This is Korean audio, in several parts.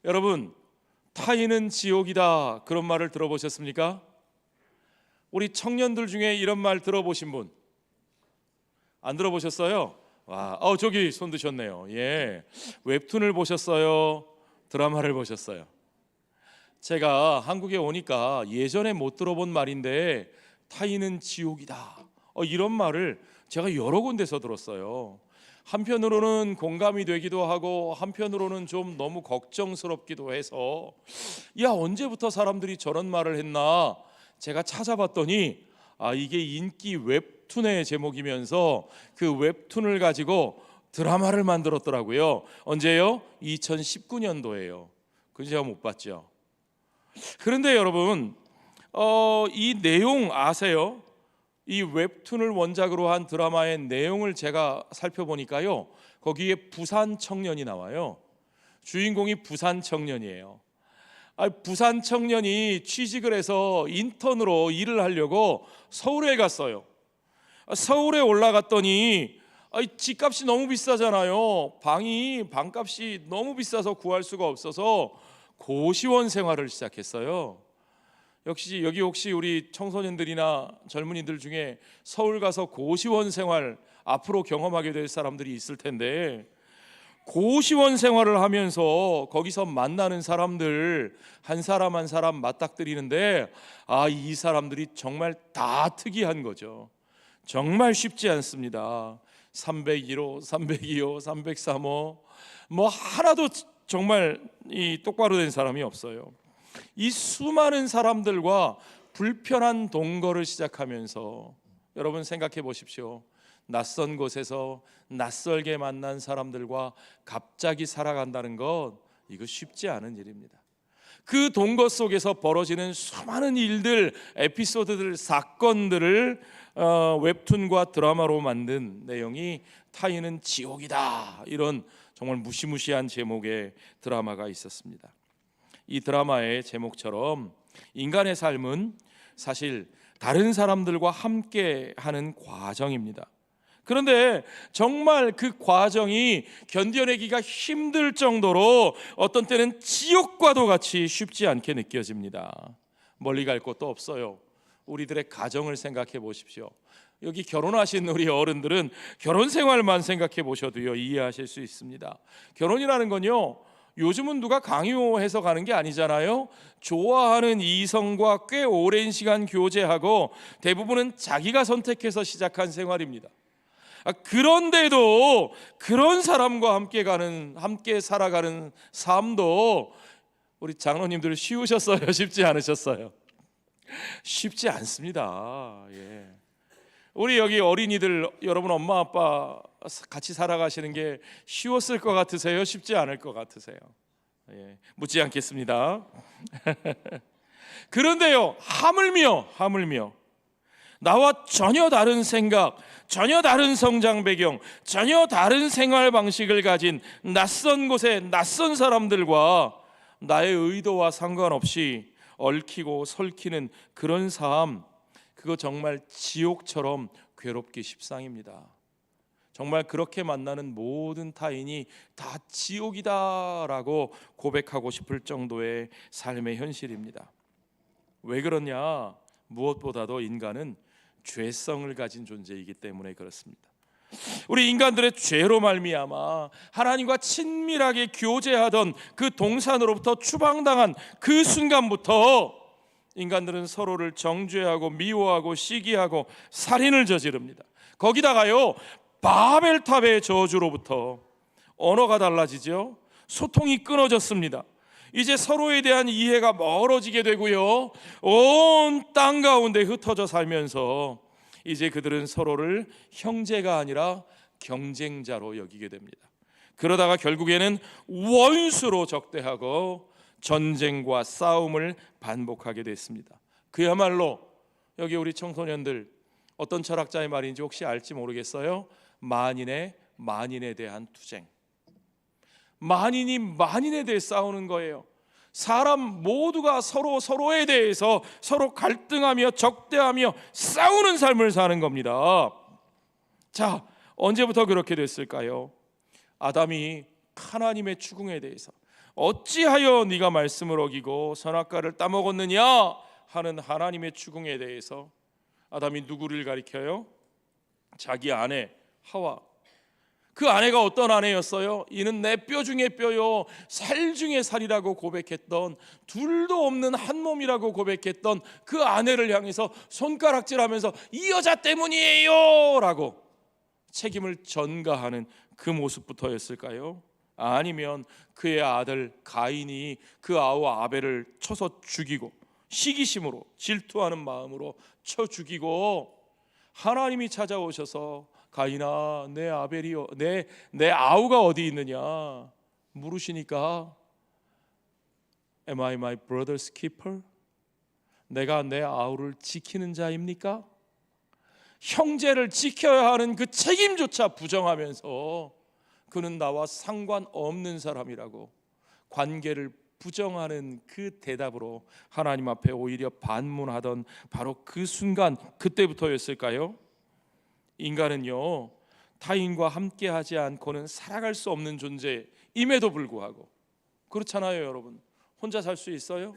여러분, 타인은 지옥이다, 그런 말을 들어보셨습니까? 우리 청년들 중에 이런 말 들어보신 분 안 들어보셨어요? 와, 저기 손 드셨네요. 예, 웹툰을 보셨어요? 드라마를 보셨어요? 제가 한국에 오니까 예전에 못 들어본 말인데, 타인은 지옥이다, 이런 말을 제가 여러 군데서 들었어요. 한편으로는 공감이 되기도 하고 한편으로는 좀 너무 걱정스럽기도 해서, 야, 언제부터 사람들이 저런 말을 했나 제가 찾아봤더니, 이게 인기 웹툰의 제목이면서 그 웹툰을 가지고 드라마를 만들었더라고요. 언제요? 2019년도예요. 그래서 제가 못 봤죠. 그런데 여러분, 이 내용 아세요? 이 웹툰을 원작으로 한 드라마의 내용을 제가 살펴보니까요, 거기에 부산 청년이 나와요. 주인공이 부산 청년이에요. 부산 청년이 취직을 해서 인턴으로 일을 하려고 서울에 갔어요. 서울에 올라갔더니 집값이 너무 비싸잖아요. 방값이 너무 비싸서 구할 수가 없어서 고시원 생활을 시작했어요. 여기 혹시 우리 청소년들이나 젊은이들 중에 서울 가서 고시원 생활 앞으로 경험하게 될 사람들이 있을 텐데, 고시원 생활을 하면서 거기서 만나는 사람들 한 사람 한 사람 맞닥뜨리는데, 이 사람들이 정말 다 특이한 거죠. 정말 쉽지 않습니다. 301호, 302호, 303호 뭐 하나도 정말 똑바로 된 사람이 없어요. 이 수많은 사람들과 불편한 동거를 시작하면서, 여러분 생각해 보십시오. 낯선 곳에서 낯설게 만난 사람들과 갑자기 살아간다는 것, 이거 쉽지 않은 일입니다. 그 동거 속에서 벌어지는 수많은 일들, 에피소드들, 사건들을 웹툰과 드라마로 만든 내용이 타인은 지옥이다, 이런 정말 무시무시한 제목의 드라마가 있었습니다. 이 드라마의 제목처럼 인간의 삶은 사실 다른 사람들과 함께 하는 과정입니다. 그런데 정말 그 과정이 견뎌내기가 힘들 정도로 어떤 때는 지옥과도 같이 쉽지 않게 느껴집니다. 멀리 갈 곳도 없어요. 우리들의 가정을 생각해 보십시오. 여기 결혼하신 우리 어른들은 결혼 생활만 생각해 보셔도요, 이해하실 수 있습니다. 결혼이라는 건요, 요즘은 누가 강요해서 가는 게 아니잖아요. 좋아하는 이성과 꽤 오랜 시간 교제하고 대부분은 자기가 선택해서 시작한 생활입니다. 그런데도 그런 사람과 함께 살아가는 삶도 우리 장로님들 쉬우셨어요? 쉽지 않으셨어요? 쉽지 않습니다. 예. 우리 여기 어린이들, 여러분 엄마 아빠 같이 살아가시는 게 쉬웠을 것 같으세요? 쉽지 않을 것 같으세요? 예, 묻지 않겠습니다. 그런데요, 하물며 나와 전혀 다른 생각, 전혀 다른 성장 배경, 전혀 다른 생활 방식을 가진 낯선 곳에 낯선 사람들과 나의 의도와 상관없이 얽히고 설키는 그런 삶, 그거 정말 지옥처럼 괴롭기 십상입니다. 정말 그렇게 만나는 모든 타인이 다 지옥이다라고 고백하고 싶을 정도의 삶의 현실입니다. 왜 그러냐? 무엇보다도 인간은 죄성을 가진 존재이기 때문에 그렇습니다. 우리 인간들의 죄로 말미암아 하나님과 친밀하게 교제하던 그 동산으로부터 추방당한 그 순간부터 인간들은 서로를 정죄하고 미워하고 시기하고 살인을 저지릅니다. 거기다가요, 바벨탑의 저주로부터 언어가 달라지죠. 소통이 끊어졌습니다. 이제 서로에 대한 이해가 멀어지게 되고요, 온 땅 가운데 흩어져 살면서 이제 그들은 서로를 형제가 아니라 경쟁자로 여기게 됩니다. 그러다가 결국에는 원수로 적대하고 전쟁과 싸움을 반복하게 됐습니다. 그야말로 여기 우리 청소년들 어떤 철학자의 말인지 혹시 알지 모르겠어요? 만인에 대한 투쟁. 만인이 만인에 대해 싸우는 거예요. 사람 모두가 서로에 대해서 서로 갈등하며 적대하며 싸우는 삶을 사는 겁니다. 자, 언제부터 그렇게 됐을까요? 아담이 하나님의 추궁에 대해서, 어찌하여 네가 말씀을 어기고 선악과를 따먹었느냐 하는 하나님의 추궁에 대해서 아담이 누구를 가리켜요? 자기 아내 하와. 그 아내가 어떤 아내였어요? 이는 내 뼈 중에 뼈요 살 중에 살이라고 고백했던, 둘도 없는 한 몸이라고 고백했던 그 아내를 향해서 손가락질하면서 이 여자 때문이에요 라고 책임을 전가하는 그 모습부터였을까요? 아니면 그의 아들 가인이 그 아우 아벨을 쳐서 죽이고 시기심으로 질투하는 마음으로 쳐 죽이고 하나님이 찾아오셔서 가인아 내 아벨이 내 아우가 어디 있느냐 물으시니까 Am I my brother's keeper? 내가 내 아우를 지키는 자입니까? 형제를 지켜야 하는 그 책임조차 부정하면서 그는 나와 상관없는 사람이라고 관계를 부정하는 그 대답으로 하나님 앞에 오히려 반문하던 바로 그 순간, 그때부터였을까요? 인간은요 타인과 함께하지 않고는 살아갈 수 없는 존재임에도 불구하고, 그렇잖아요 여러분. 혼자 살 수 있어요?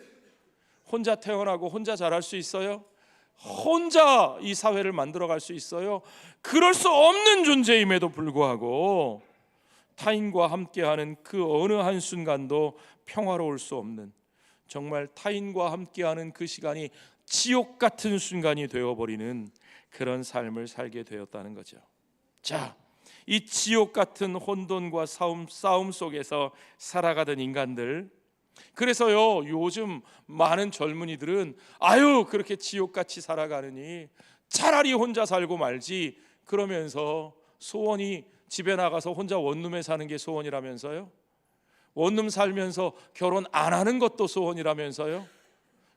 혼자 태어나고 혼자 자랄 수 있어요? 혼자 이 사회를 만들어갈 수 있어요? 그럴 수 없는 존재임에도 불구하고 타인과 함께하는 그 어느 한순간도 평화로울 수 없는, 정말 타인과 함께하는 그 시간이 지옥 같은 순간이 되어버리는 그런 삶을 살게 되었다는 거죠. 자, 이 지옥 같은 혼돈과 싸움 속에서 살아가던 인간들, 그래서요 요즘 많은 젊은이들은 아유 그렇게 지옥같이 살아가느니 차라리 혼자 살고 말지 그러면서 소원이 집에 나가서 혼자 원룸에 사는 게 소원이라면서요. 원룸 살면서 결혼 안 하는 것도 소원이라면서요.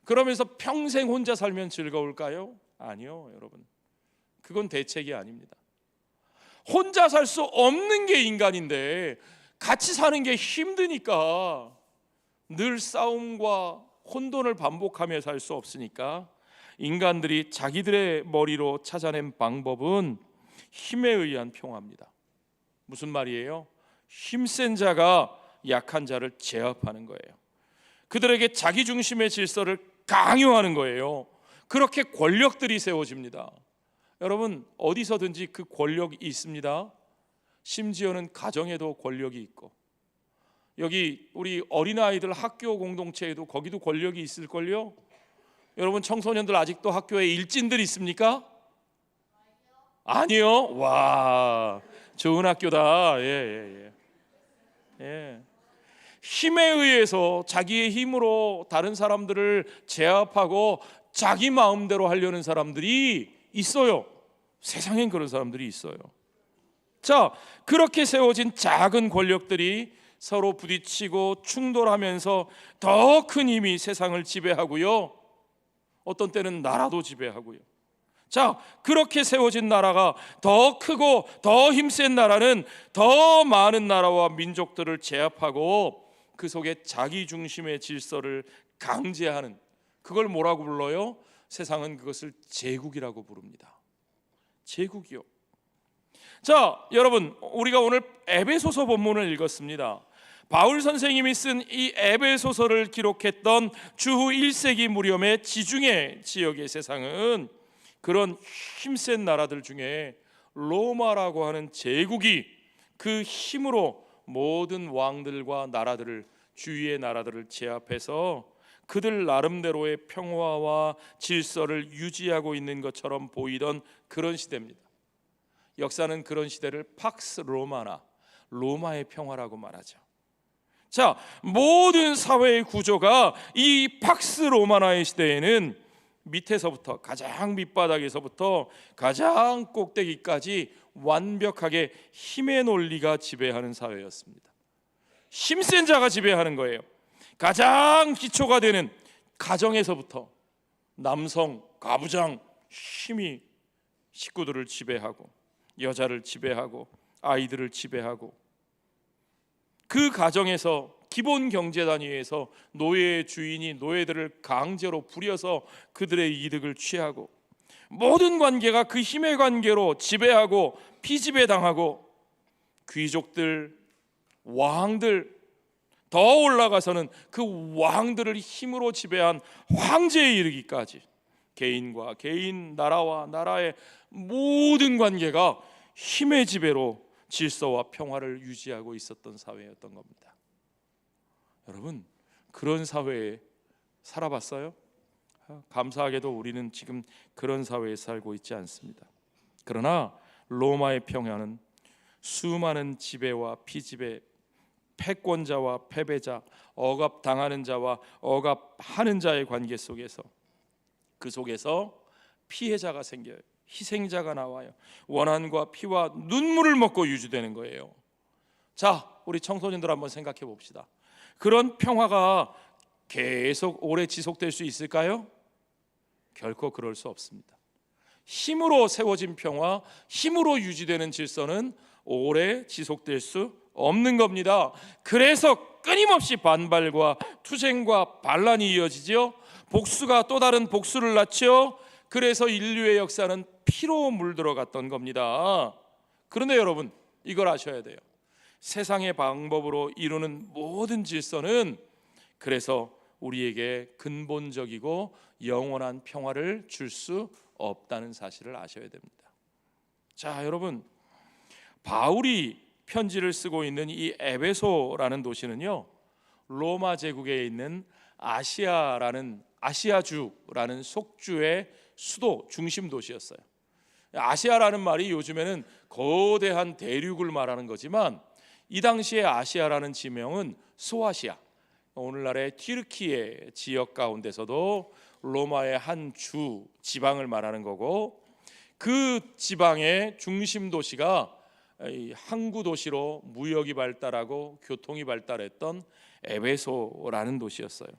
그러면서 평생 혼자 살면 즐거울까요? 아니요 여러분, 그건 대책이 아닙니다. 혼자 살 수 없는 게 인간인데 같이 사는 게 힘드니까 늘 싸움과 혼돈을 반복하며 살 수 없으니까 인간들이 자기들의 머리로 찾아낸 방법은 힘에 의한 평화입니다. 무슨 말이에요? 힘센 자가 약한 자를 제압하는 거예요. 그들에게 자기 중심의 질서를 강요하는 거예요. 그렇게 권력들이 세워집니다. 여러분 어디서든지 그 권력이 있습니다. 심지어는 가정에도 권력이 있고, 여기 우리 어린아이들 학교 공동체에도 거기도 권력이 있을걸요. 여러분 청소년들 아직도 학교에 일진들 있습니까? 아니요. 와 좋은 학교다. 예. 힘에 의해서 자기의 힘으로 다른 사람들을 제압하고 자기 마음대로 하려는 사람들이 있어요. 세상엔 그런 사람들이 있어요. 자, 그렇게 세워진 작은 권력들이 서로 부딪히고 충돌하면서 더 큰 힘이 세상을 지배하고요, 어떤 때는 나라도 지배하고요. 자, 그렇게 세워진 나라가 더 크고 더 힘센 나라는 더 많은 나라와 민족들을 제압하고 그 속에 자기 중심의 질서를 강제하는, 그걸 뭐라고 불러요? 세상은 그것을 제국이라고 부릅니다. 제국이요. 자, 여러분 우리가 오늘 에베소서 본문을 읽었습니다. 바울 선생님이 쓴 이 에베소서를 기록했던 주후 1세기 무렵의 지중해 지역의 세상은 그런 힘센 나라들 중에 로마라고 하는 제국이 그 힘으로 모든 왕들과 나라들을, 주위의 나라들을 제압해서 그들 나름대로의 평화와 질서를 유지하고 있는 것처럼 보이던 그런 시대입니다. 역사는 그런 시대를 팍스 로마나, 로마의 평화라고 말하죠. 자, 모든 사회의 구조가 이 팍스 로마나의 시대에는 밑에서부터, 가장 밑바닥에서부터 가장 꼭대기까지 완벽하게 힘의 논리가 지배하는 사회였습니다. 힘센 자가 지배하는 거예요. 가장 기초가 되는 가정에서부터 남성, 가부장 힘이 식구들을 지배하고 여자를 지배하고 아이들을 지배하고, 그 가정에서 기본 경제 단위에서 노예의 주인이 노예들을 강제로 부려서 그들의 이득을 취하고, 모든 관계가 그 힘의 관계로 지배하고 피지배당하고, 귀족들, 왕들 더 올라가서는 그 왕들을 힘으로 지배한 황제에 이르기까지 개인과 개인, 나라와 나라의 모든 관계가 힘의 지배로 질서와 평화를 유지하고 있었던 사회였던 겁니다. 여러분, 그런 사회에 살아봤어요? 감사하게도 우리는 지금 그런 사회에 살고 있지 않습니다. 그러나 로마의 평화는 수많은 지배와 피지배, 패권자와 패배자, 억압당하는 자와 억압하는 자의 관계 속에서, 그 속에서 피해자가 생겨요. 희생자가 나와요. 원한과 피와 눈물을 먹고 유지되는 거예요. 자, 우리 청소년들 한번 생각해 봅시다. 그런 평화가 계속 오래 지속될 수 있을까요? 결코 그럴 수 없습니다. 힘으로 세워진 평화, 힘으로 유지되는 질서는 오래 지속될 수 없는 겁니다. 그래서 끊임없이 반발과 투쟁과 반란이 이어지죠. 복수가 또 다른 복수를 낳죠. 그래서 인류의 역사는 피로 물들어갔던 겁니다. 그런데 여러분, 이걸 아셔야 돼요. 세상의 방법으로 이루는 모든 질서는 그래서 우리에게 근본적이고 영원한 평화를 줄 수 없다는 사실을 아셔야 됩니다. 자, 여러분, 바울이 편지를 쓰고 있는 이 에베소라는 도시는요, 로마 제국에 있는 아시아주라는 속주의 수도 중심 도시였어요. 아시아라는 말이 요즘에는 거대한 대륙을 말하는 거지만 이 당시에 아시아라는 지명은 소아시아, 오늘날의 튀르키예 지역 가운데서도 로마의 한 주 지방을 말하는 거고, 그 지방의 중심 도시가 항구 도시로 무역이 발달하고 교통이 발달했던 에베소라는 도시였어요.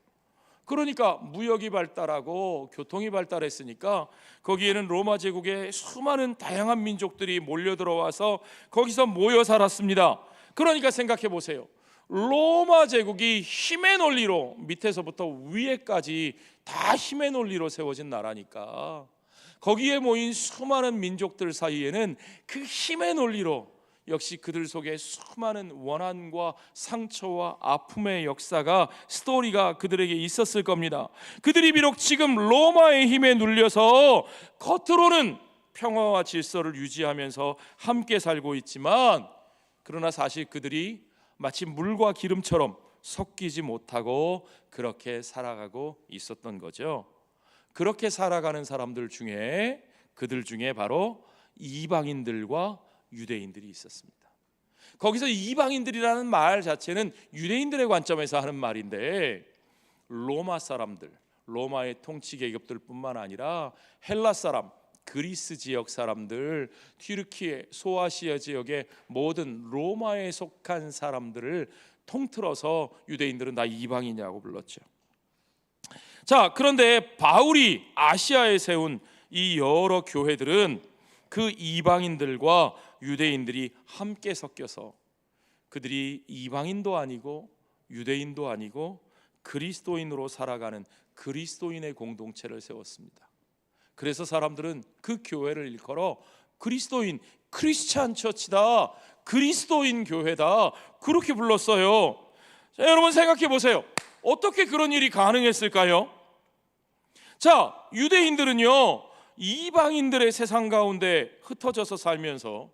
그러니까 무역이 발달하고 교통이 발달했으니까 거기에는 로마 제국의 수많은 다양한 민족들이 몰려 들어와서 거기서 모여 살았습니다. 그러니까 생각해 보세요. 로마 제국이 힘의 논리로 밑에서부터 위에까지 다 힘의 논리로 세워진 나라니까 거기에 모인 수많은 민족들 사이에는 그 힘의 논리로 역시 그들 속에 수많은 원한과 상처와 아픔의 역사가, 스토리가 그들에게 있었을 겁니다. 그들이 비록 지금 로마의 힘에 눌려서 겉으로는 평화와 질서를 유지하면서 함께 살고 있지만, 그러나 사실 그들이 마치 물과 기름처럼 섞이지 못하고 그렇게 살아가고 있었던 거죠. 그렇게 살아가는 사람들 중에, 그들 중에 바로 이방인들과 유대인들이 있었습니다. 거기서 이방인들이라는 말 자체는 유대인들의 관점에서 하는 말인데, 로마 사람들, 로마의 통치 계급들 뿐만 아니라 헬라 사람, 그리스 지역 사람들, 튀르키예, 소아시아 지역의 모든 로마에 속한 사람들을 통틀어서 유대인들은 다 이방인이라고 불렀죠. 자, 그런데 바울이 아시아에 세운 이 여러 교회들은 그 이방인들과 유대인들이 함께 섞여서 그들이 이방인도 아니고 유대인도 아니고 그리스도인으로 살아가는 그리스도인의 공동체를 세웠습니다. 그래서 사람들은 그 교회를 일컬어 그리스도인, 크리스찬 처치다, 그리스도인 교회다, 그렇게 불렀어요. 자, 여러분 생각해 보세요. 어떻게 그런 일이 가능했을까요? 자, 유대인들은요, 이방인들의 세상 가운데 흩어져서 살면서,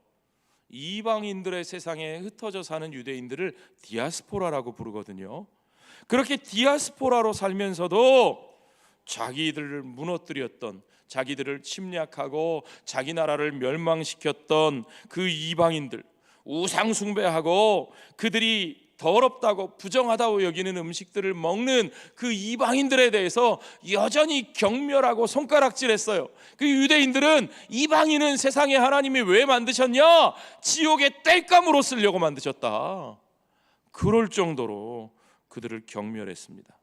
이방인들의 세상에 흩어져 사는 유대인들을 디아스포라라고 부르거든요. 그렇게 디아스포라로 살면서도 자기들을 무너뜨렸던, 자기들을 침략하고 자기 나라를 멸망시켰던 그 이방인들, 우상 숭배하고 그들이 더럽다고 부정하다고 여기는 음식들을 먹는 그 이방인들에 대해서 여전히 경멸하고 손가락질했어요. 그 유대인들은 이방인은 세상에 하나님이 왜 만드셨냐? 지옥의 땔감으로 쓰려고 만드셨다. 그럴 정도로 그들을 경멸했습니다.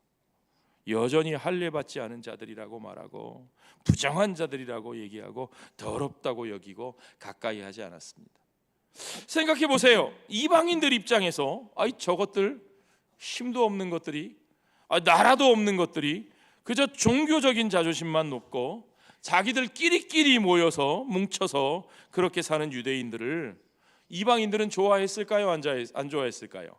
여전히 할례받지 않은 자들이라고 말하고 부정한 자들이라고 얘기하고 더럽다고 여기고 가까이 하지 않았습니다. 생각해 보세요. 이방인들 입장에서 저것들, 힘도 없는 것들이, 나라도 없는 것들이 그저 종교적인 자존심만 높고 자기들끼리끼리 모여서 뭉쳐서 그렇게 사는 유대인들을 이방인들은 좋아했을까요? 안 좋아했을까요?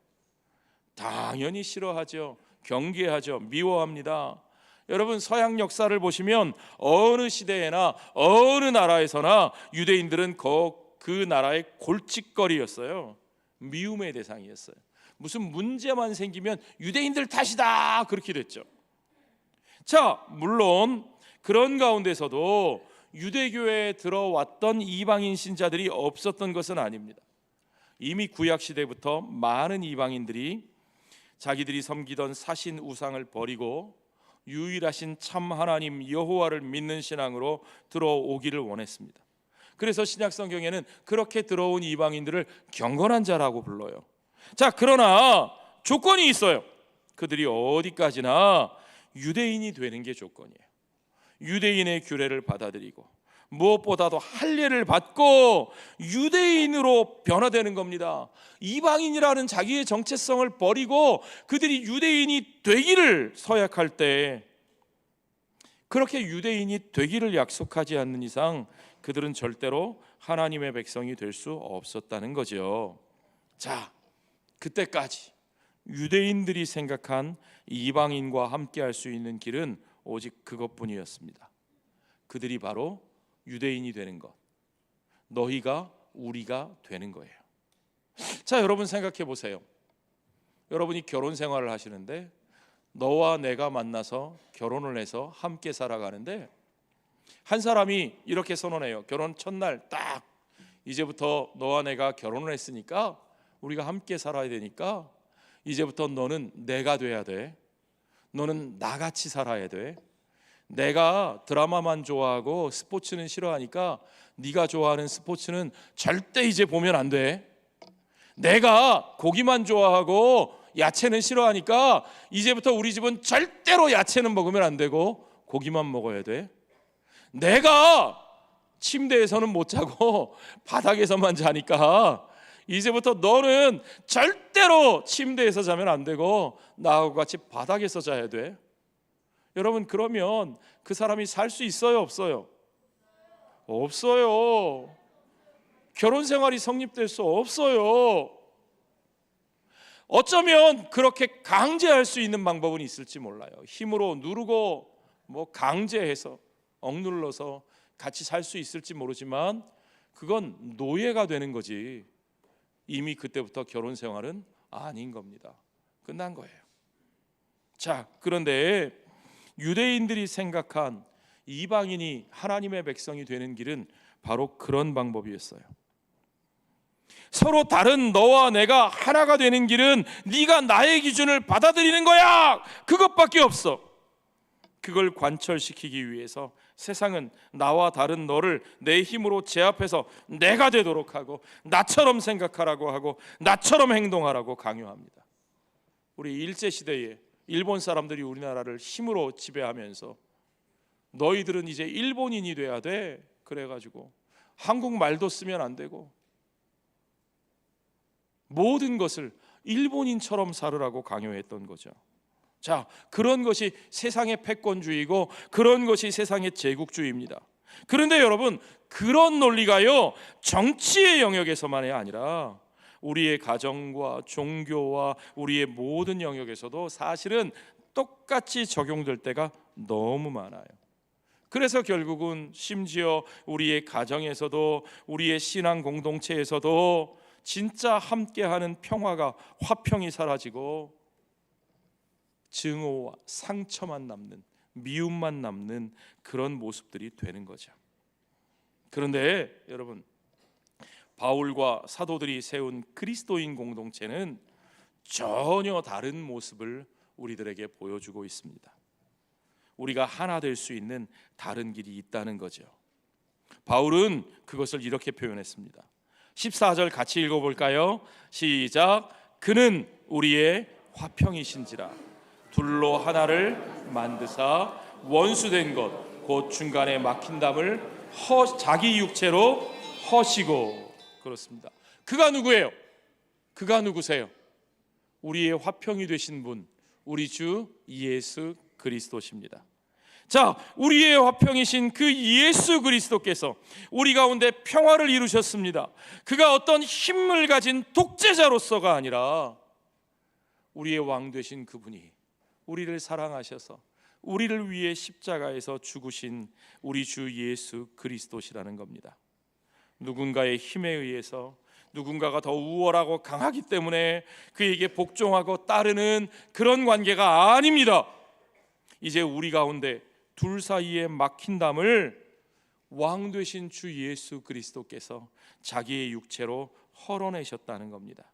당연히 싫어하죠. 경계하죠. 미워합니다. 여러분, 서양 역사를 보시면 어느 시대에나 어느 나라에서나 유대인들은 그 나라의 골칫거리였어요. 미움의 대상이었어요. 무슨 문제만 생기면 유대인들 탓이다 그렇게 됐죠. 자, 물론 그런 가운데서도 유대교회에 들어왔던 이방인 신자들이 없었던 것은 아닙니다. 이미 구약 시대부터 많은 이방인들이 자기들이 섬기던 사신 우상을 버리고 유일하신 참 하나님 여호와를 믿는 신앙으로 들어오기를 원했습니다. 그래서 신약 성경에는 그렇게 들어온 이방인들을 경건한 자라고 불러요. 자, 그러나 조건이 있어요. 그들이 어디까지나 유대인이 되는 게 조건이에요. 유대인의 규례를 받아들이고 무엇보다도 할례를 받고 유대인으로 변화되는 겁니다. 이방인이라는 자기의 정체성을 버리고 그들이 유대인이 되기를 서약할 때, 그렇게 유대인이 되기를 약속하지 않는 이상 그들은 절대로 하나님의 백성이 될 수 없었다는 거죠. 자, 그때까지 유대인들이 생각한 이방인과 함께 할 수 있는 길은 오직 그것뿐이었습니다. 그들이 바로 유대인이 되는 것, 너희가 우리가 되는 거예요. 자, 여러분 생각해 보세요. 여러분이 결혼 생활을 하시는데 너와 내가 만나서 결혼을 해서 함께 살아가는데 한 사람이 이렇게 선언해요. 결혼 첫날 딱 이제부터 너와 내가 결혼을 했으니까 우리가 함께 살아야 되니까 이제부터 너는 내가 돼야 돼. 너는 나같이 살아야 돼. 내가 드라마만 좋아하고 스포츠는 싫어하니까 네가 좋아하는 스포츠는 절대 이제 보면 안 돼. 내가 고기만 좋아하고 야채는 싫어하니까 이제부터 우리 집은 절대로 야채는 먹으면 안 되고 고기만 먹어야 돼. 내가 침대에서는 못 자고 바닥에서만 자니까 이제부터 너는 절대로 침대에서 자면 안 되고 나하고 같이 바닥에서 자야 돼. 여러분, 그러면 그 사람이 살 수 있어요, 없어요? 없어요. 결혼 생활이 성립될 수 없어요. 어쩌면 그렇게 강제할 수 있는 방법은 있을지 몰라요. 힘으로 누르고 강제해서 억눌러서 같이 살 수 있을지 모르지만 그건 노예가 되는 거지. 이미 그때부터 결혼 생활은 아닌 겁니다. 끝난 거예요. 자, 그런데 유대인들이 생각한 이방인이 하나님의 백성이 되는 길은 바로 그런 방법이었어요. 서로 다른 너와 내가 하나가 되는 길은 네가 나의 기준을 받아들이는 거야. 그것밖에 없어. 그걸 관철시키기 위해서 세상은 나와 다른 너를 내 힘으로 제압해서 내가 되도록 하고 나처럼 생각하라고 하고 나처럼 행동하라고 강요합니다. 우리 일제시대에 일본 사람들이 우리나라를 힘으로 지배하면서 너희들은 이제 일본인이 돼야 돼. 그래가지고 한국말도 쓰면 안 되고 모든 것을 일본인처럼 살으라고 강요했던 거죠. 자, 그런 것이 세상의 패권주의고 그런 것이 세상의 제국주의입니다. 그런데 여러분, 그런 논리가요 정치의 영역에서만이 아니라 우리의 가정과 종교와 우리의 모든 영역에서도 사실은 똑같이 적용될 때가 너무 많아요. 그래서 결국은 심지어 우리의 가정에서도 우리의 신앙 공동체에서도 진짜 함께하는 평화가 화평이 사라지고 증오와 상처만 남는, 미움만 남는 그런 모습들이 되는 거죠. 그런데 여러분, 바울과 사도들이 세운 그리스도인 공동체는 전혀 다른 모습을 우리들에게 보여주고 있습니다. 우리가 하나 될 수 있는 다른 길이 있다는 거죠. 바울은 그것을 이렇게 표현했습니다. 14절 같이 읽어볼까요? 시작. 그는 우리의 화평이신지라 둘로 하나를 만드사 원수된 것 곧 중간에 막힌 담을 자기 육체로 허시고. 그렇습니다. 그가 누구예요? 그가 누구세요? 우리의 화평이 되신 분, 우리 주 예수 그리스도십니다. 자, 우리의 화평이신 그 예수 그리스도께서 우리 가운데 평화를 이루셨습니다. 그가 어떤 힘을 가진 독재자로서가 아니라 우리의 왕 되신 그분이 우리를 사랑하셔서 우리를 위해 십자가에서 죽으신 우리 주 예수 그리스도시라는 겁니다. 누군가의 힘에 의해서, 누군가가 더 우월하고 강하기 때문에 그에게 복종하고 따르는 그런 관계가 아닙니다. 이제 우리 가운데 둘 사이에 막힌 담을 왕 되신 주 예수 그리스도께서 자기의 육체로 헐어내셨다는 겁니다.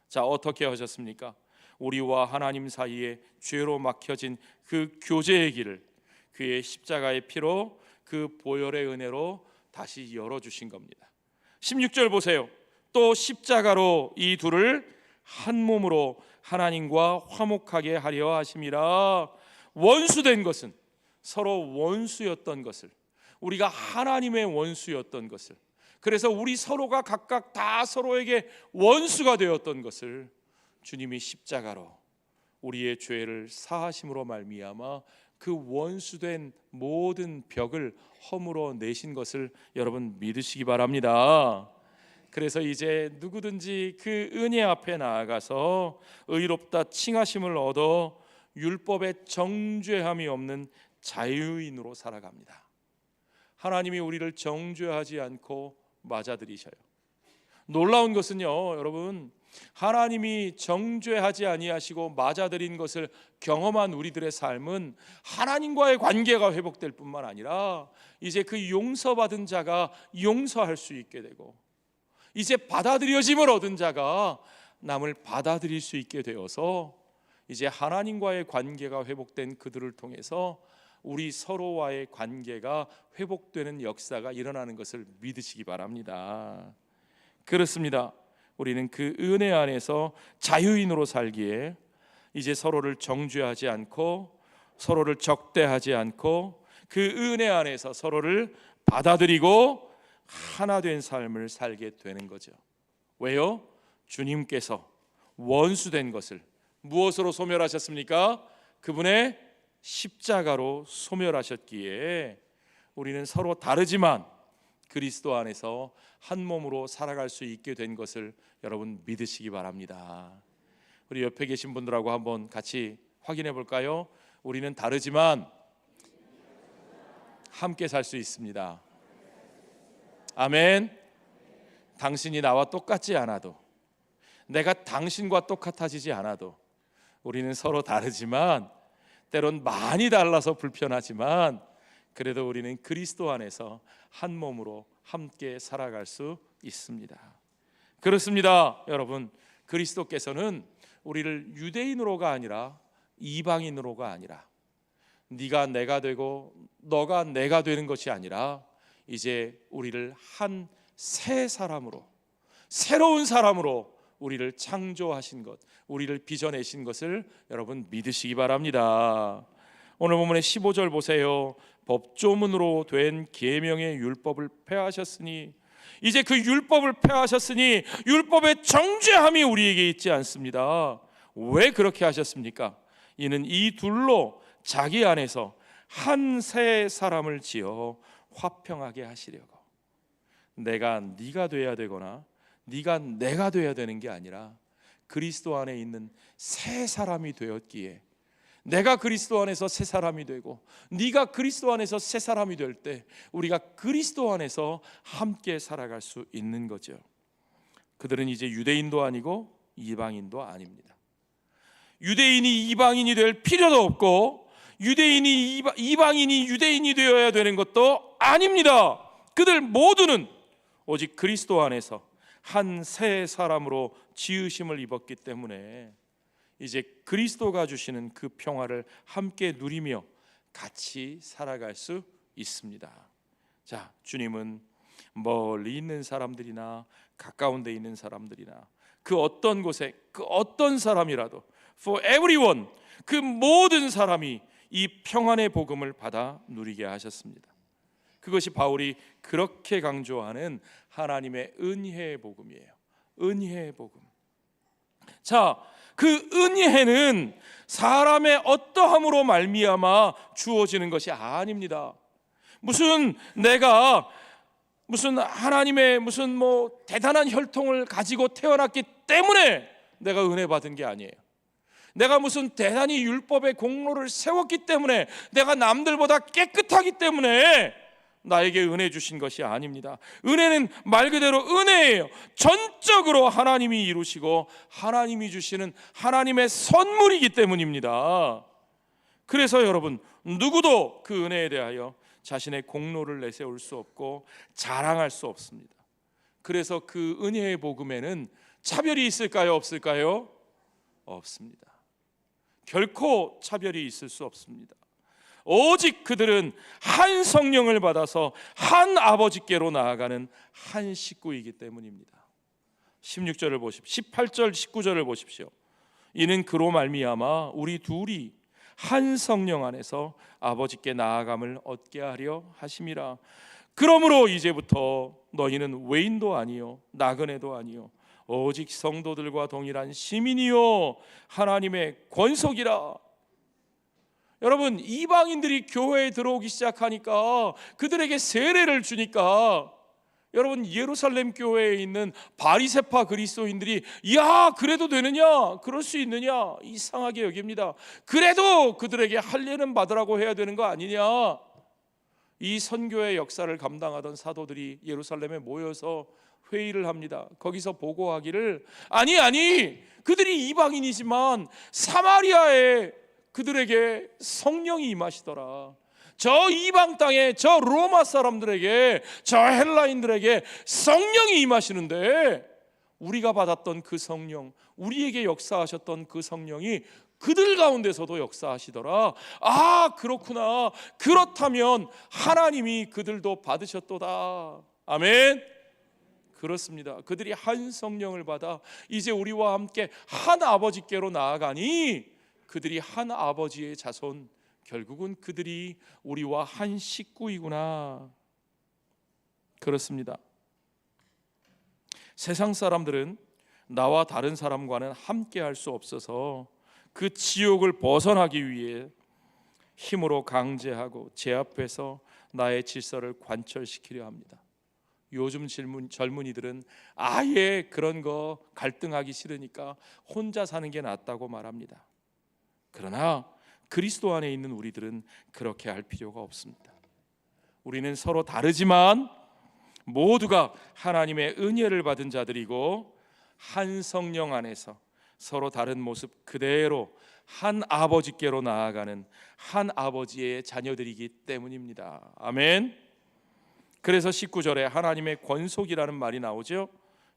자, 어떻게 하셨습니까? 우리와 하나님 사이에 죄로 막혀진 그 교제의 길을 그의 십자가의 피로, 그 보혈의 은혜로 다시 열어주신 겁니다. 16절 보세요. 또 십자가로 이 둘을 한 몸으로 하나님과 화목하게 하려 하심이라. 원수된 것은, 서로 원수였던 것을, 우리가 하나님의 원수였던 것을, 그래서 우리 서로가 각각 다 서로에게 원수가 되었던 것을 주님이 십자가로 우리의 죄를 사하심으로 말미암아 그 원수된 모든 벽을 허물어 내신 것을 여러분 믿으시기 바랍니다. 그래서 이제 누구든지 그 은혜 앞에 나아가서 의롭다 칭하심을 얻어 율법의 정죄함이 없는 자유인으로 살아갑니다. 하나님이 우리를 정죄하지 않고 맞아들이셔요. 놀라운 것은요, 여러분, 하나님이 정죄하지 아니하시고 맞아들인 것을 경험한 우리들의 삶은 하나님과의 관계가 회복될 뿐만 아니라 이제 그 용서받은 자가 용서할 수 있게 되고, 이제 받아들여짐을 얻은 자가 남을 받아들일 수 있게 되어서 이제 하나님과의 관계가 회복된 그들을 통해서 우리 서로와의 관계가 회복되는 역사가 일어나는 것을 믿으시기 바랍니다. 그렇습니다. 우리는 그 은혜 안에서 자유인으로 살기에 이제 서로를 정죄하지 않고 서로를 적대하지 않고 그 은혜 안에서 서로를 받아들이고 하나 된 삶을 살게 되는 거죠. 왜요? 주님께서 원수된 것을 무엇으로 소멸하셨습니까? 그분의 십자가로 소멸하셨기에 우리는 서로 다르지만 그리스도 안에서 한 몸으로 살아갈 수 있게 된 것을 여러분 믿으시기 바랍니다. 우리 옆에 계신 분들하고 한번 같이 확인해 볼까요? 우리는 다르지만 함께 살 수 있습니다. 아멘. 당신이 나와 똑같지 않아도, 내가 당신과 똑같아지지 않아도 우리는 서로 다르지만, 때론 많이 달라서 불편하지만 그래도 우리는 그리스도 안에서 한 몸으로 함께 살아갈 수 있습니다. 그렇습니다. 여러분, 그리스도께서는 우리를 유대인으로가 아니라 이방인으로가 아니라 네가 내가 되고 너가 내가 되는 것이 아니라 이제 우리를 한 새 사람으로, 새로운 사람으로 우리를 창조하신 것, 우리를 빚어내신 것을 여러분 믿으시기 바랍니다. 오늘 본문의 15절 보세요. 법조문으로 된 계명의 율법을 폐하셨으니, 이제 그 율법을 폐하셨으니 율법의 정죄함이 우리에게 있지 않습니다. 왜 그렇게 하셨습니까? 이는 이 둘로 자기 안에서 한 새 사람을 지어 화평하게 하시려고. 내가 네가 돼야 되거나 네가 내가 돼야 되는 게 아니라 그리스도 안에 있는 새 사람이 되었기에, 내가 그리스도 안에서 새 사람이 되고 네가 그리스도 안에서 새 사람이 될 때 우리가 그리스도 안에서 함께 살아갈 수 있는 거죠. 그들은 이제 유대인도 아니고 이방인도 아닙니다. 유대인이 이방인이 될 필요도 없고 유대인이 이방인이 유대인이 되어야 되는 것도 아닙니다. 그들 모두는 오직 그리스도 안에서 한 새 사람으로 지으심을 입었기 때문에 이제 그리스도가 주시는 그 평화를 함께 누리며 같이 살아갈 수 있습니다. 자, 주님은 멀리 있는 사람들이나 가까운 데 있는 사람들이나 그 어떤 곳에 그 어떤 사람이라도 for everyone, 그 모든 사람이 이 평안의 복음을 받아 누리게 하셨습니다. 그것이 바울이 그렇게 강조하는 하나님의 은혜의 복음이에요. 은혜의 복음. 자, 그 은혜는 사람의 어떠함으로 말미암아 주어지는 것이 아닙니다. 내가 하나님의 대단한 혈통을 가지고 태어났기 때문에 내가 은혜 받은 게 아니에요. 내가 무슨 대단히 율법의 공로를 세웠기 때문에, 내가 남들보다 깨끗하기 때문에 나에게 은혜 주신 것이 아닙니다. 은혜는 말 그대로 은혜예요. 전적으로 하나님이 이루시고 하나님이 주시는 하나님의 선물이기 때문입니다. 그래서 여러분, 누구도 그 은혜에 대하여 자신의 공로를 내세울 수 없고 자랑할 수 없습니다. 그래서 그 은혜의 복음에는 차별이 있을까요? 없을까요? 없습니다. 결코 차별이 있을 수 없습니다. 오직 그들은 한 성령을 받아서 한 아버지께로 나아가는 한 식구이기 때문입니다. 16절을 보십시오. 18절 19절을 보십시오. 이는 그로 말미암아 우리 둘이 한 성령 안에서 아버지께 나아감을 얻게 하려 하심이라. 그러므로 이제부터 너희는 외인도 아니요 나그네도 아니요 오직 성도들과 동일한 시민이요 하나님의 권속이라. 여러분, 이방인들이 교회에 들어오기 시작하니까, 그들에게 세례를 주니까, 여러분, 예루살렘 교회에 있는 바리새파 그리스도인들이 야, 그래도 되느냐, 그럴 수 있느냐 이상하게 여깁니다. 그래도 그들에게 할례는 받으라고 해야 되는 거 아니냐. 이 선교의 역사를 감당하던 사도들이 예루살렘에 모여서 회의를 합니다. 거기서 보고하기를, 아니 그들이 이방인이지만 사마리아에 그들에게 성령이 임하시더라. 저 이방 땅에, 저 로마 사람들에게, 저 헬라인들에게 성령이 임하시는데, 우리가 받았던 그 성령, 우리에게 역사하셨던 그 성령이 그들 가운데서도 역사하시더라. 아, 그렇구나. 그렇다면 하나님이 그들도 받으셨도다. 아멘. 그렇습니다. 그들이 한 성령을 받아 이제 우리와 함께 한 아버지께로 나아가니, 그들이 한 아버지의 자손, 결국은 그들이 우리와 한 식구이구나. 그렇습니다. 세상 사람들은 나와 다른 사람과는 함께 할 수 없어서 그 지옥을 벗어나기 위해 힘으로 강제하고 제압해서 나의 질서를 관철시키려 합니다. 요즘 젊은이들은 아예 그런 거 갈등하기 싫으니까 혼자 사는 게 낫다고 말합니다. 그러나 그리스도 안에 있는 우리들은 그렇게 할 필요가 없습니다. 우리는 서로 다르지만 모두가 하나님의 은혜를 받은 자들이고, 한 성령 안에서 서로 다른 모습 그대로 한 아버지께로 나아가는 한 아버지의 자녀들이기 때문입니다. 아멘. 그래서 19절에 하나님의 권속이라는 말이 나오죠.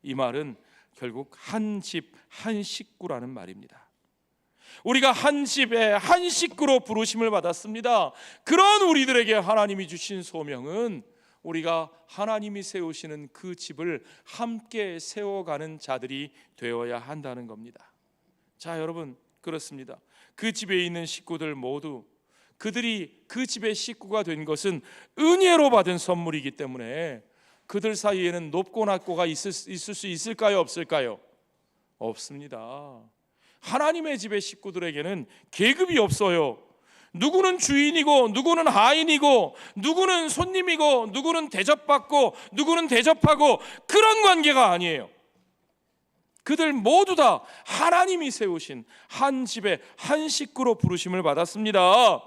이 말은 결국 한 집, 한 식구라는 말입니다. 우리가 한 집에 한 식구로 부르심을 받았습니다. 그런 우리들에게 하나님이 주신 소명은 우리가 하나님이 세우시는 그 집을 함께 세워가는 자들이 되어야 한다는 겁니다. 자, 여러분, 그렇습니다. 그 집에 있는 식구들 모두, 그들이 그 집의 식구가 된 것은 은혜로 받은 선물이기 때문에 그들 사이에는 높고 낮고가 있을 수 있을까요? 없을까요? 없습니다. 하나님의 집의 식구들에게는 계급이 없어요. 누구는 주인이고 누구는 하인이고 누구는 손님이고 누구는 대접받고 누구는 대접하고, 그런 관계가 아니에요. 그들 모두 다 하나님이 세우신 한 집의 한 식구로 부르심을 받았습니다.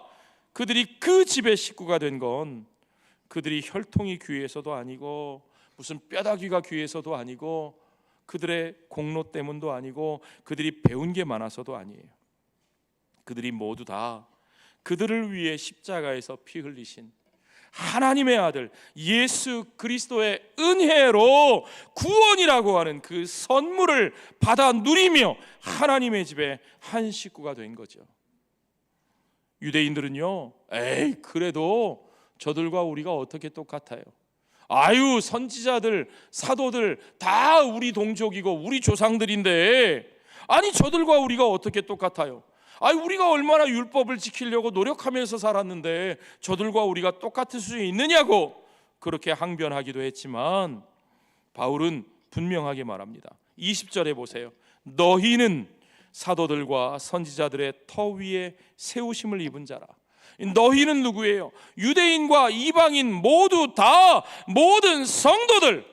그들이 그 집의 식구가 된 건 그들이 혈통이 귀해서도 아니고 무슨 뼈다귀가 귀해서도 아니고 그들의 공로 때문도 아니고 그들이 배운 게 많아서도 아니에요. 그들이 모두 다 그들을 위해 십자가에서 피 흘리신 하나님의 아들 예수 그리스도의 은혜로 구원이라고 하는 그 선물을 받아 누리며 하나님의 집에 한 식구가 된 거죠. 유대인들은요, 에이, 그래도 저들과 우리가 어떻게 똑같아요? 아유, 선지자들, 사도들 다 우리 동족이고 우리 조상들인데, 아니 저들과 우리가 어떻게 똑같아요? 아니, 우리가 얼마나 율법을 지키려고 노력하면서 살았는데 저들과 우리가 똑같을 수 있느냐고 그렇게 항변하기도 했지만, 바울은 분명하게 말합니다. 20절에 보세요. 너희는 사도들과 선지자들의 터 위에 세우심을 입은 자라. 너희는 누구예요? 유대인과 이방인 모두 다, 모든 성도들,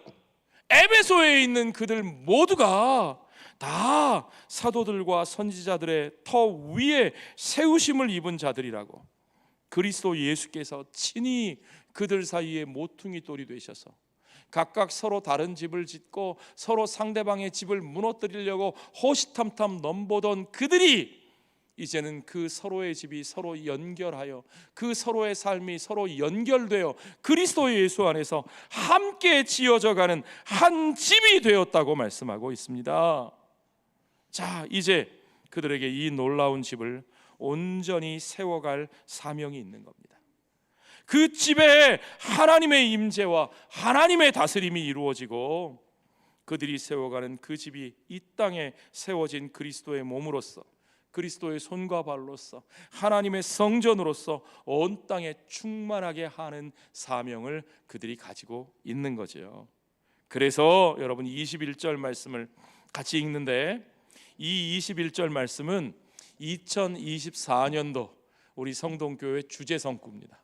에베소에 있는 그들 모두가 다 사도들과 선지자들의 터 위에 세우심을 입은 자들이라고. 그리스도 예수께서 친히 그들 사이에 모퉁이 돌이 되셔서 각각 서로 다른 집을 짓고 서로 상대방의 집을 무너뜨리려고 호시탐탐 넘보던 그들이 이제는 그 서로의 집이 서로 연결하여 그 서로의 삶이 서로 연결되어 그리스도 예수 안에서 함께 지어져 가는 한 집이 되었다고 말씀하고 있습니다. 자, 이제 그들에게 이 놀라운 집을 온전히 세워갈 사명이 있는 겁니다. 그 집에 하나님의 임재와 하나님의 다스림이 이루어지고 그들이 세워가는 그 집이 이 땅에 세워진 그리스도의 몸으로서, 그리스도의 손과 발로서, 하나님의 성전으로서 온 땅에 충만하게 하는 사명을 그들이 가지고 있는 거죠. 그래서 여러분 21절 말씀을 같이 읽는데, 이 21절 말씀은 2024년도 우리 성동교회 주제 성구입니다.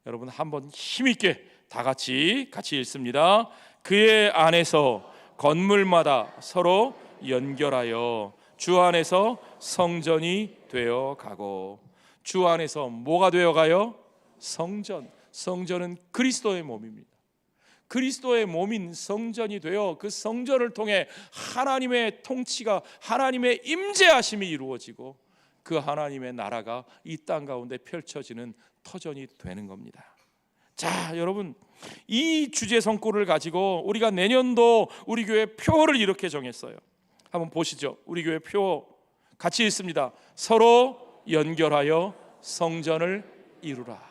여러분 한번 힘있게 다 같이 읽습니다. 그의 안에서 건물마다 서로 연결하여 주 안에서 성전이 되어 가고. 주 안에서 뭐가 되어 가요? 성전. 성전은 그리스도의 몸입니다. 그리스도의 몸인 성전이 되어 그 성전을 통해 하나님의 통치가, 하나님의 임재하심이 이루어지고 그 하나님의 나라가 이 땅 가운데 펼쳐지는 터전이 되는 겁니다. 자, 여러분, 이 주제 성구를 가지고 우리가 내년도 우리 교회 표를 이렇게 정했어요. 한번 보시죠. 우리 교회 표 같이 읽습니다. 서로 연결하여 성전을 이루라.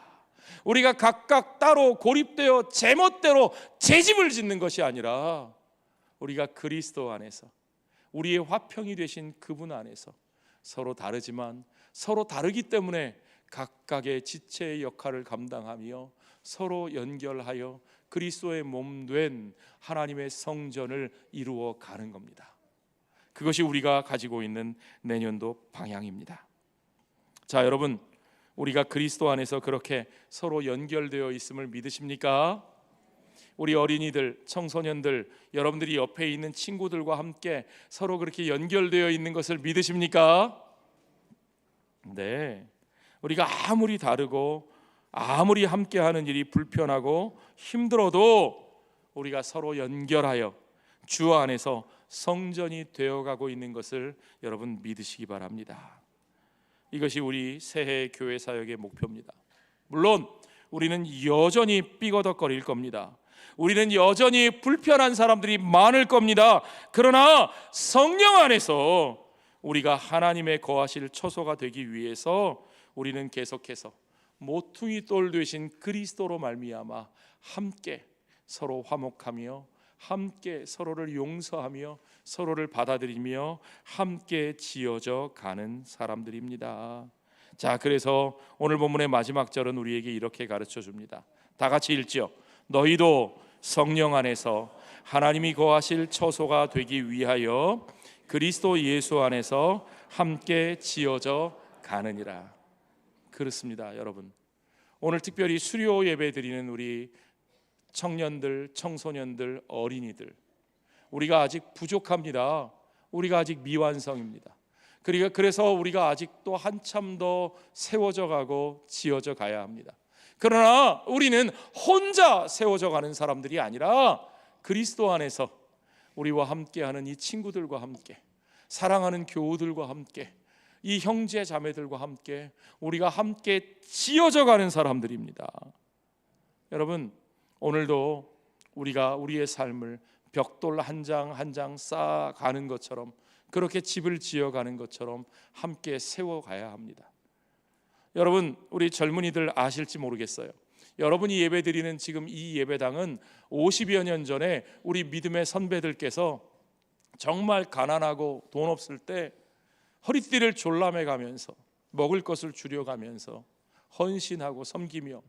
우리가 각각 따로 고립되어 제멋대로 제 집을 짓는 것이 아니라 우리가 그리스도 안에서 우리의 화평이 되신 그분 안에서 서로 다르지만 서로 다르기 때문에 각각의 지체의 역할을 감당하며 서로 연결하여 그리스도의 몸 된 하나님의 성전을 이루어 가는 겁니다. 그것이 우리가 가지고 있는 내년도 방향입니다. 자, 여러분, 우리가 그리스도 안에서 그렇게 서로 연결되어 있음을 믿으십니까? 우리 어린이들, 청소년들, 여러분들이 옆에 있는 친구들과 함께 서로 그렇게 연결되어 있는 것을 믿으십니까? 네. 우리가 아무리 다르고 아무리 함께하는 일이 불편하고 힘들어도 우리가 서로 연결하여 주 안에서 성전이 되어가고 있는 것을 여러분 믿으시기 바랍니다. 이것이 우리 새해 교회 사역의 목표입니다. 물론 우리는 여전히 삐거덕거릴 겁니다. 우리는 여전히 불편한 사람들이 많을 겁니다. 그러나 성령 안에서 우리가 하나님의 거하실 처소가 되기 위해서 우리는 계속해서 모퉁이 돌 되신 그리스도로 말미암아 함께 서로 화목하며 함께 서로를 용서하며 서로를 받아들이며 함께 지어져 가는 사람들입니다. 자, 그래서 오늘 본문의 마지막 절은 우리에게 이렇게 가르쳐 줍니다. 다 같이 읽죠. 너희도 성령 안에서 하나님이 거하실 처소가 되기 위하여 그리스도 예수 안에서 함께 지어져 가느니라. 그렇습니다, 여러분. 오늘 특별히 수료 예배 드리는 우리 청년들, 청소년들, 어린이들, 우리가 아직 부족합니다. 우리가 아직 미완성입니다. 그래서 우리가 아직도 한참 더 세워져 가고 지어져 가야 합니다. 그러나 우리는 혼자 세워져 가는 사람들이 아니라 그리스도 안에서 우리와 함께하는 이 친구들과 함께, 사랑하는 교우들과 함께, 이 형제 자매들과 함께 우리가 함께 지어져 가는 사람들입니다. 여러분, 오늘도 우리가 우리의 삶을 벽돌 한 장 한 장 쌓아가는 것처럼, 그렇게 집을 지어가는 것처럼 함께 세워가야 합니다. 여러분, 우리 젊은이들 아실지 모르겠어요. 여러분이 예배드리는 지금 이 예배당은 50여 년 전에 우리 믿음의 선배들께서 정말 가난하고 돈 없을 때 허리띠를 졸라매 가면서 먹을 것을 줄여가면서 헌신하고 섬기며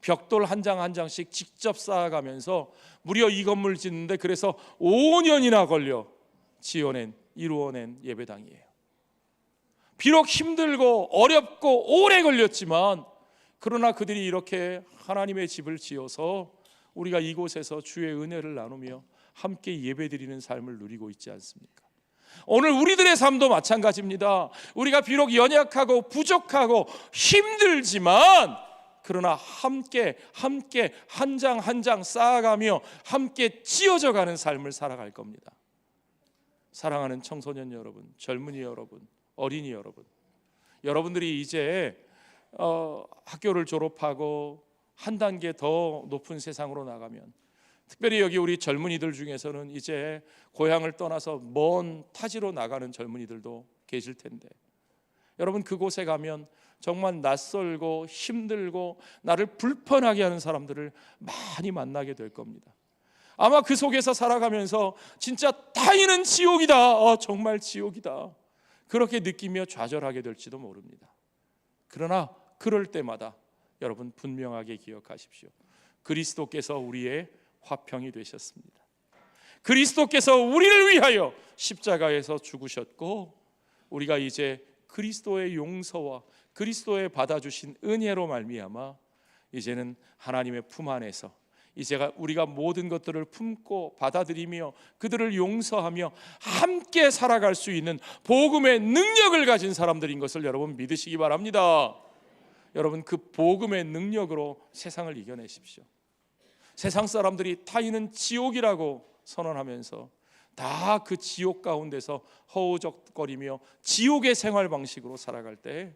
벽돌 한 장 한 장씩 직접 쌓아가면서 무려 이 건물 짓는데 그래서 5년이나 걸려 이루어낸 예배당이에요. 비록 힘들고 어렵고 오래 걸렸지만 그러나 그들이 이렇게 하나님의 집을 지어서 우리가 이곳에서 주의 은혜를 나누며 함께 예배드리는 삶을 누리고 있지 않습니까? 오늘 우리들의 삶도 마찬가지입니다. 우리가 비록 연약하고 부족하고 힘들지만 그러나 함께 한 장 한 장 쌓아가며 함께 찌어져 가는 삶을 살아갈 겁니다. 사랑하는 청소년 여러분, 젊은이 여러분, 어린이 여러분, 여러분들이 이제 학교를 졸업하고 한 단계 더 높은 세상으로 나가면, 특별히 여기 우리 젊은이들 중에서는 이제 고향을 떠나서 먼 타지로 나가는 젊은이들도 계실 텐데, 여러분 그곳에 가면 정말 낯설고 힘들고 나를 불편하게 하는 사람들을 많이 만나게 될 겁니다. 아마 그 속에서 살아가면서 진짜 타인은 지옥이다, 정말 지옥이다, 그렇게 느끼며 좌절하게 될지도 모릅니다. 그러나 그럴 때마다 여러분 분명하게 기억하십시오. 그리스도께서 우리의 화평이 되셨습니다. 그리스도께서 우리를 위하여 십자가에서 죽으셨고, 우리가 이제 그리스도의 용서와 그리스도의 받아주신 은혜로 말미암아 이제는 하나님의 품 안에서 이제가 우리가 모든 것들을 품고 받아들이며 그들을 용서하며 함께 살아갈 수 있는 복음의 능력을 가진 사람들인 것을 여러분 믿으시기 바랍니다. 여러분 그 복음의 능력으로 세상을 이겨내십시오. 세상 사람들이 타인은 지옥이라고 선언하면서 다 그 지옥 가운데서 허우적거리며 지옥의 생활 방식으로 살아갈 때,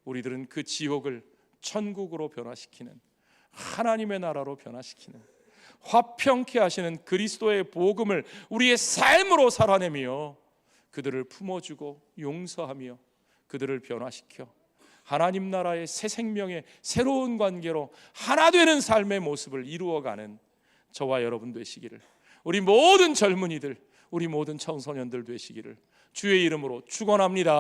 우리들은 그 지옥을 천국으로 변화시키는, 하나님의 나라로 변화시키는, 화평케 하시는 그리스도의 복음을 우리의 삶으로 살아내며 그들을 품어주고 용서하며 그들을 변화시켜 하나님 나라의 새 생명의 새로운 관계로 하나 되는 삶의 모습을 이루어가는 저와 여러분 되시기를, 우리 모든 젊은이들, 우리 모든 청소년들 되시기를 주의 이름으로 축원합니다.